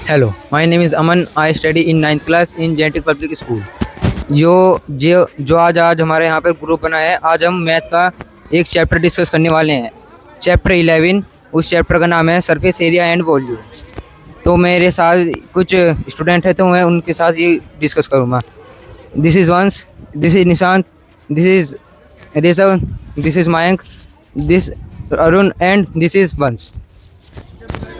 Hello, my name is Aman. I study in 9th class in genetic public school. जो आज हमारे यहाँ पर ग्रुप बना है, आज हम मैथ का एक चैप्टर डिस्कस करने वाले हैं। चैप्टर 11, उस चैप्टर का नाम है सरफेस एरिया एंड वॉल्यूम्स। तो मेरे साथ कुछ स्टूडेंट हैं, तो मैं उनके साथ ये डिस्कस करूँगा। This is Vansh, this is Nishant, this is Reshav, this is Mayank, this Arun and this is Vansh.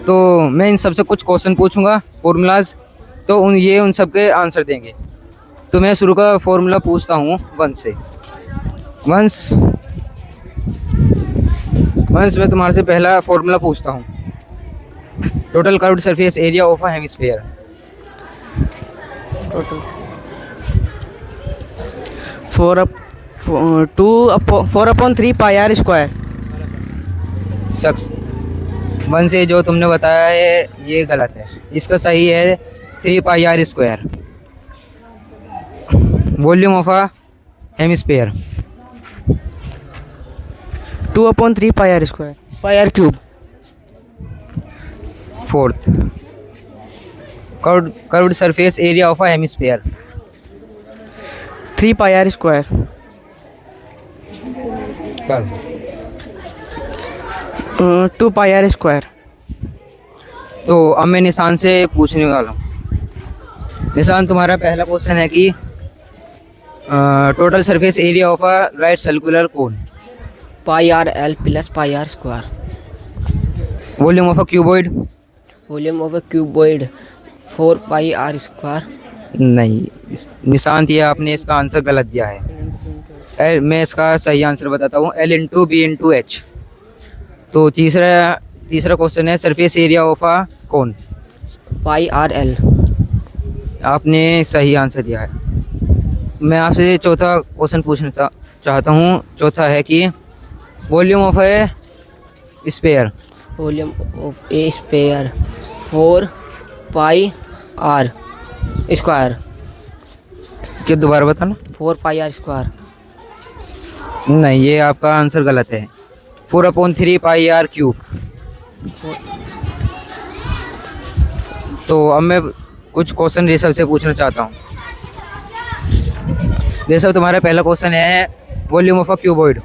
तो मैं इन सबसे कुछ क्वेश्चन पूछूंगा, फॉर्मूलाज, तो उन सब के आंसर देंगे। तो मैं शुरू का फॉर्मूला पूछता हूँ वंश से। वंश मैं तुम्हारे से पहला फॉर्मूला पूछता हूँ। Total curved surface area of a hemisphere. Total 4/3 pi are square. शख्स वन से जो तुमने बताया है ये गलत है। इसका सही है 3 pi are square. Volume of a hemisphere 2/3 pi are square, pi are cube. Fourth, curved surface area of a hemisphere. 3 pi are square. Curve 2 pi are square. तो अब मैं निशान से पूछने वाला हूँ। निशान, तुम्हारा पहला क्वेश्चन है कि total surface area of a right circular cone. Pi are L plus pi are square. Volume of a cuboid. Volume of a cuboid 4 pi are square. नहीं निशांत, ये आपने इसका आंसर गलत दिया है। मैं इसका सही आंसर बताता हूँ, L into B into H. तो तीसरा क्वेश्चन है surface area of a cone. Pi are L. आपने सही आंसर दिया है। मैं आपसे चौथा क्वेश्चन पूछना चाहता हूँ। चौथा है कि volume of a sphere. Volume of a sphere 4 pi are square. क्या दोबारा बताना? 4 पाई आर स्क्वायर। नहीं, ये आपका आंसर गलत है। 4/3 पाई आर क्यूब। तो अब मैं कुछ क्वेश्चन ऋषभ से पूछना चाहता हूँ। ऋषभ, तुम्हारा पहला क्वेश्चन है volume of a cuboid.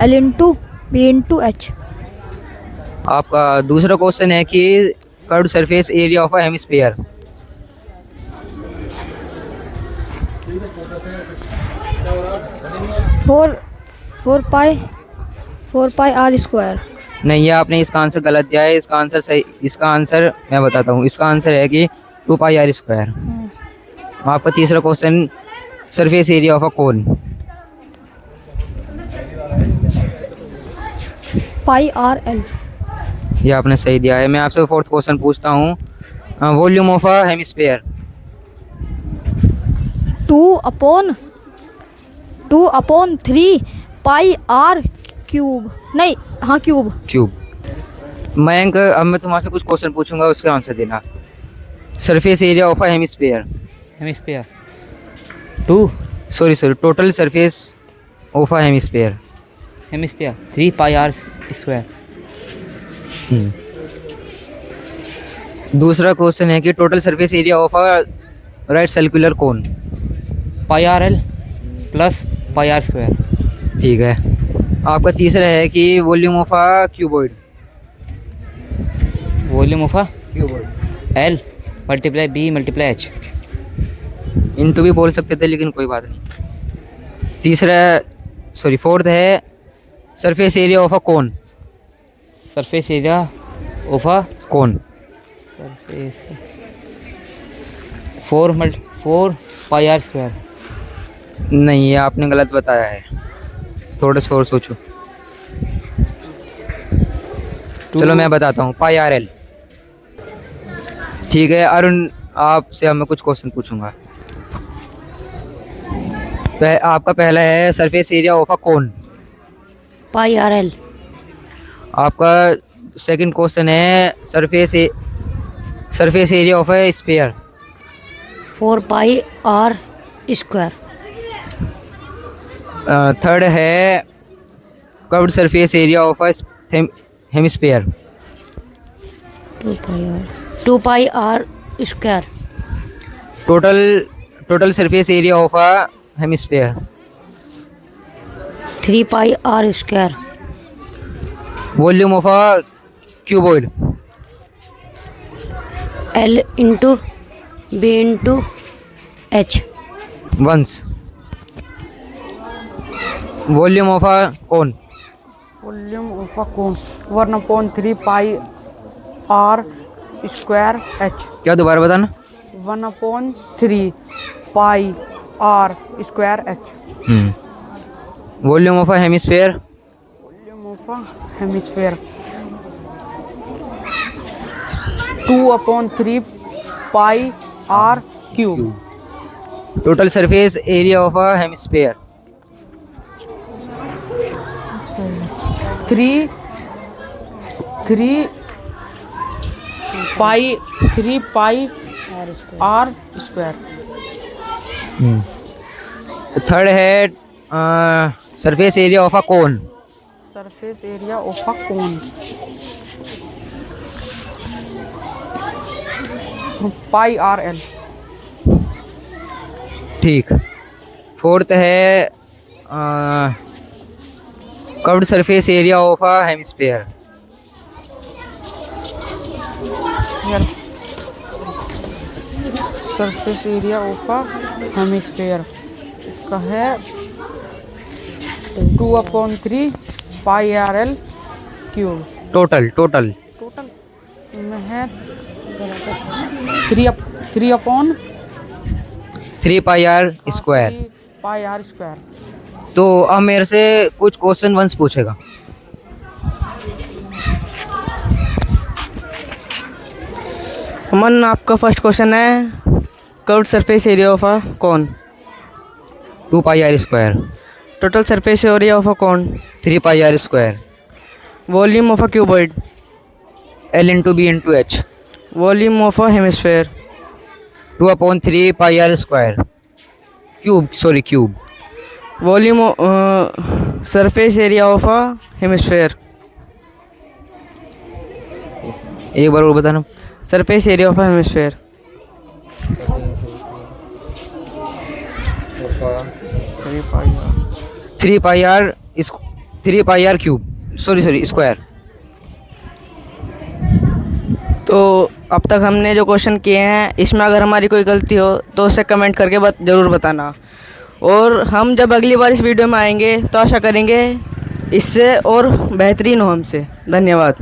L into B into H. आपका दूसरा क्वेश्चन है कि curved surface area of a hemisphere. 4 pi are square. नहीं, ये आपने इसका आंसर गलत दिया है। इसका आंसर सही, इसका आंसर मैं बताता हूँ। इसका आंसर है कि 2 पाई आर स्क्वायर। आपका तीसरा question surface area of a cone. Pi are L. ये आपने सही दिया है। मैं आपसे फोर्थ क्वेश्चन पूछता हूँ। Volume of a hemisphere. 2/3 pi are cube. नहीं, हाँ क्यूब। मयंक, अब मैं तुम्हारे से कुछ क्वेश्चन पूछूंगा, उसके आंसर देना। Surface area of a hemisphere. Hemisphere 2 sorry total surface of a hemisphere. Hemisphere 3 pi are square. दूसरा क्वेश्चन है कि total surface area of a right circular cone. Pi are L plus pi are square. ठीक है। आपका तीसरा है कि volume of a cuboid. Volume of L multiply B multiply H. Into भी बोल सकते थे, लेकिन कोई बात नहीं। फोर्थ है surface area of a cone. Surface area of a cone. Surface 4 pi are square. नहीं, ये आपने गलत बताया है। थोड़ा सा और सोचो। चलो मैं बताता हूँ, पाई आर एल। ठीक है अरुण, आपसे अब मैं कुछ क्वेश्चन पूछूंगा। आपका पहला है surface area of a cone. Pi are l. आपका सेकंड क्वेश्चन है surface area of a sphere. 4 pi are square. Third है curved surface area of a hemisphere. 2 pi r square. Total surface area of a hemisphere. 3 pi r square. Volume of a cuboid. L into B into H. Once. Volume of a cone. Volume of a cone 1/3 pi r square h. क्या दोबारा बताना? 1/3 pi r square h. Volume of a hemisphere. Volume of a hemisphere 2/3 pi r cube. Total surface area of a hemisphere. 3 pi r square. Third है surface area of a cone. Surface area of a cone pi r l. ठीक. Fourth है curved surface area of a hemisphere. Here surface area of a hemisphere इसका है 2/3 pi r l cube. Total total में है 3 pi are square. pi r square. तो अब मेरे से कुछ क्वेश्चन वंस पूछेगा. अमन, आपका फर्स्ट क्वेश्चन है curved surface area of a cone. 2 pi are square. Total surface area of a cone. 3 pi are square. Volume of a cuboid. L into B into H. Volume of a hemisphere. 2/3 pi are square. Cube. Volume surface area of a hemisphere. एक बार और बताना. Surface area of a hemisphere. 3 pi are cube. Sorry square. तो अब तक हमने जो question किए हैं इसमें अगर हमारी कोई गलती हो तो उसे कमेंट करके ज़रूर बताना. और हम जब अगली बार इस वीडियो में आएंगे तो आशा करेंगे इससे और बेहतरीन हो हमसे. धन्यवाद.